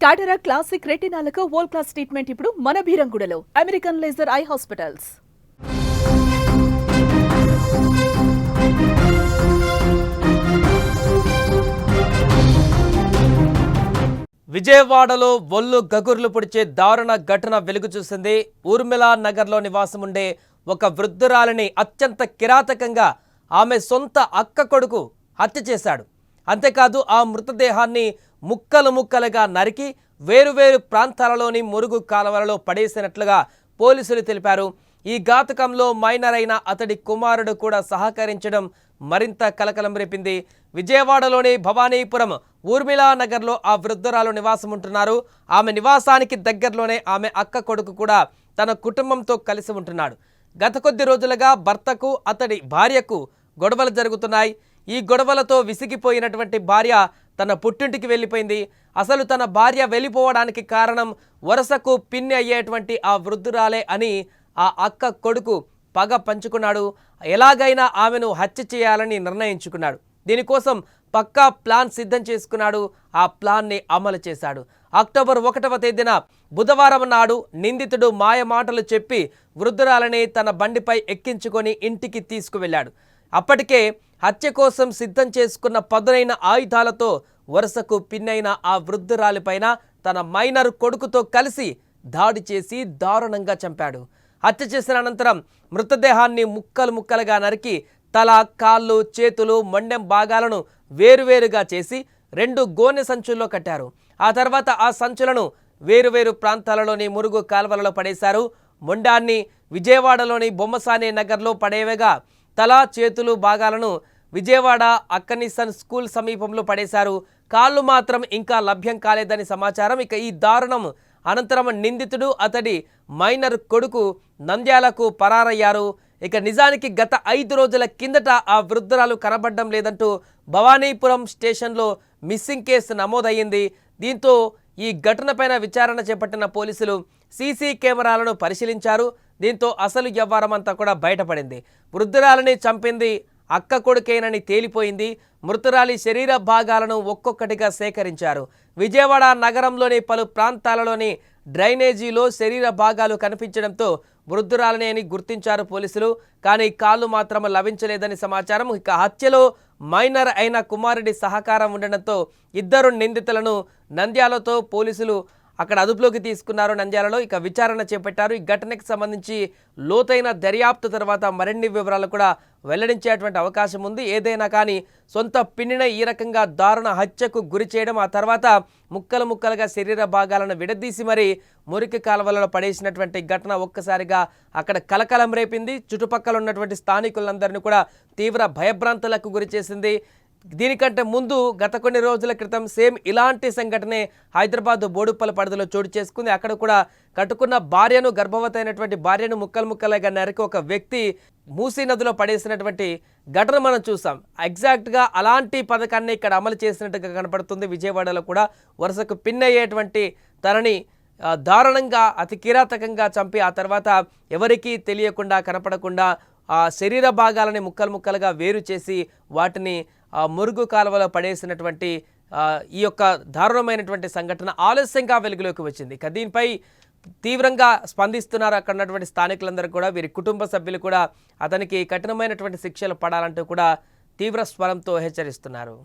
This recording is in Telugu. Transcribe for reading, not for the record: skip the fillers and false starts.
టాటరా క్లాసిక్ రెటినాలకు వరల్డ్ క్లాస్ ట్రీట్మెంట్ ఇప్పుడు మన భీరంగూడలో అమెరికన్ లేజర్ ఐ హాస్పిటల్స్. విజయవాడలో ఒళ్ళు గగుర్లు పొడిచే దారుణ ఘటన వెలుగు చూసింది. ఊర్మిళా నగర్లో నివాసం ఉండే ఒక వృద్ధురాలిని అత్యంత కిరాతకంగా ఆమె సొంత అక్క కొడుకు హత్య చేశాడు. అంతేకాదు ఆ మృతదేహాన్ని ముక్కలు ముక్కలుగా నరికి వేరువేరు ప్రాంతాలలోని మురుగు కాలువలలో పడేసినట్లుగా పోలీసులు తెలిపారు. ఈ ఘాతకంలో మైనర్ అయిన అతడి కుమారుడు కూడా సహకరించడం మరింత కలకలం రేపింది. విజయవాడలోని భవానీపురం ఊర్మిళా నగర్లో ఆ వృద్ధురాలు నివాసం ఉంటున్నారు. ఆమె నివాసానికి దగ్గరలోనే ఆమె అక్క కొడుకు కూడా తన కుటుంబంతో కలిసి ఉంటున్నాడు. గత కొద్ది రోజులుగా భర్తకు అతడి భార్యకు గొడవలు జరుగుతున్నాయి. ఈ గొడవలతో విసిగిపోయినటువంటి భార్య తన పుట్టింటికి వెళ్ళిపోయింది. అసలు తన భార్య వెళ్ళిపోవడానికి కారణం వరుసకు పిన్ని అయ్యేటువంటి ఆ వృద్ధురాలే అని ఆ అక్క కొడుకు పగ పంచుకున్నాడు. ఎలాగైనా ఆమెను హత్య చేయాలని నిర్ణయించుకున్నాడు. దీనికోసం పక్కా ప్లాన్ సిద్ధం చేసుకున్నాడు. ఆ ప్లాన్ని అమలు చేశాడు. అక్టోబర్ 1వ తేదీన బుధవారం నాడు నిందితుడు మాయ మాటలు చెప్పి వృద్ధురాలని తన బండిపై ఎక్కించుకొని ఇంటికి తీసుకువెళ్ళాడు. అప్పటికే హత్య కోసం సిద్ధం చేసుకున్న పదునైన ఆయుధాలతో వరుసకు పిన్నైన ఆ వృద్ధురాలిపైన తన మైనర్ కొడుకుతో కలిసి దాడి చేసి దారుణంగా చంపాడు. హత్య చేసిన అనంతరం మృతదేహాన్ని ముక్కలు ముక్కలుగా నరికి తల, కాళ్ళు, చేతులు, మొండెం భాగాలను వేరువేరుగా చేసి 2 గోనె సంచుల్లో కట్టారు. ఆ తర్వాత ఆ సంచులను వేరువేరు ప్రాంతాలలోని మురుగు కాల్వలలో పడేశారు. మొండాన్ని విజయవాడలోని బొమ్మసాని నగర్లో పడేయగా తల, చేతులు భాగాలను విజయవాడ అక్కనిసన్ స్కూల్ సమీపంలో పడేశారు. కాళ్ళు మాత్రం ఇంకా లభ్యం కాలేదని సమాచారం. ఇక ఈ దారుణం అనంతరం నిందితుడు అతడి మైనర్ కొడుకు నంద్యాలకు పరారయ్యారు. ఇక నిజానికి గత 5 రోజుల కిందట ఆ వృద్ధురాలు కనబడడం లేదంటూ భవానీపురం స్టేషన్లో మిస్సింగ్ కేసు నమోదయ్యింది. దీంతో ఈ ఘటనపైన విచారణ చేపట్టిన పోలీసులు సీసీ కెమెరాలను పరిశీలించారు. దీంతో అసలు వ్యవహారం అంతా కూడా బయటపడింది. వృద్ధురాలిని చంపింది అక్క కొడుకేనని తేలిపోయింది. మృతురాలి శరీర భాగాలను ఒక్కొక్కటిగా సేకరించారు. విజయవాడ నగరంలోని పలు ప్రాంతాలలోని డ్రైనేజీలో శరీర భాగాలు కనిపించడంతో వృద్ధురాలిని అని గుర్తించారు పోలీసులు. కానీ కాళ్ళు మాత్రం లభించలేదని సమాచారం. ఇక హత్యలో మైనర్ అయిన కుమారుడి సహకారం ఉండడంతో 2 నిందితులను నంద్యాలతో పోలీసులు అక్కడ అదుపులోకి తీసుకున్నారు. నంద్యాలలో ఇక విచారణ చేపట్టారు. ఈ ఘటనకు సంబంధించి లోతైన దర్యాప్తు తర్వాత మరిన్ని వివరాలు కూడా వెల్లడించేటువంటి అవకాశం ఉంది. ఏదైనా కానీ సొంత పిన్నిన ఈ రకంగా దారుణ హత్యకు గురి చేయడం, ఆ తర్వాత ముక్కలు ముక్కలుగా శరీర భాగాలను విడదీసి మరీ మురికి కాలువలలో పడేసినటువంటి ఘటన ఒక్కసారిగా అక్కడ కలకలం రేపింది. చుట్టుపక్కల ఉన్నటువంటి స్థానికులందరినీ కూడా తీవ్ర భయభ్రాంతులకు గురి చేసింది. దీనికంటే ముందు గత కొన్ని రోజుల క్రితం సేమ్ ఇలాంటి సంఘటనే హైదరాబాద్ బోడుప్పల పరిధిలో చోటు చేసుకుంది. అక్కడ కూడా కట్టుకున్న భార్యను, గర్భవతి అయినటువంటి భార్యను ముక్కలు ముక్కలుగా నరికి ఒక వ్యక్తి మూసీ నదిలో పడేసినటువంటి ఘటన మనం చూసాం. ఎగ్జాక్ట్గా అలాంటి పథకాన్ని ఇక్కడ అమలు చేసినట్టుగా కనపడుతుంది. విజయవాడలో కూడా వరుసకు పిన్నయ్యేటువంటి తనని దారుణంగా అతి కిరాతకంగా చంపి ఆ తర్వాత ఎవరికీ తెలియకుండా కనపడకుండా ఆ శరీర భాగాలని ముక్కలు ముక్కలుగా వేరు చేసి వాటిని మురుగు కాలువలో పడేసినటువంటి ఈ యొక్క దారుణమైనటువంటి సంఘటన ఆలస్యంగా వెలుగులోకి వచ్చింది. దీనిపై తీవ్రంగా స్పందిస్తున్నారు అక్కడ ఉన్నటువంటి స్థానికులందరూ కూడా. వీరి కుటుంబ సభ్యులు కూడా అతనికి కఠినమైనటువంటి శిక్షలు పడాలంటూ కూడా తీవ్ర స్వరంతో హెచ్చరిస్తున్నారు.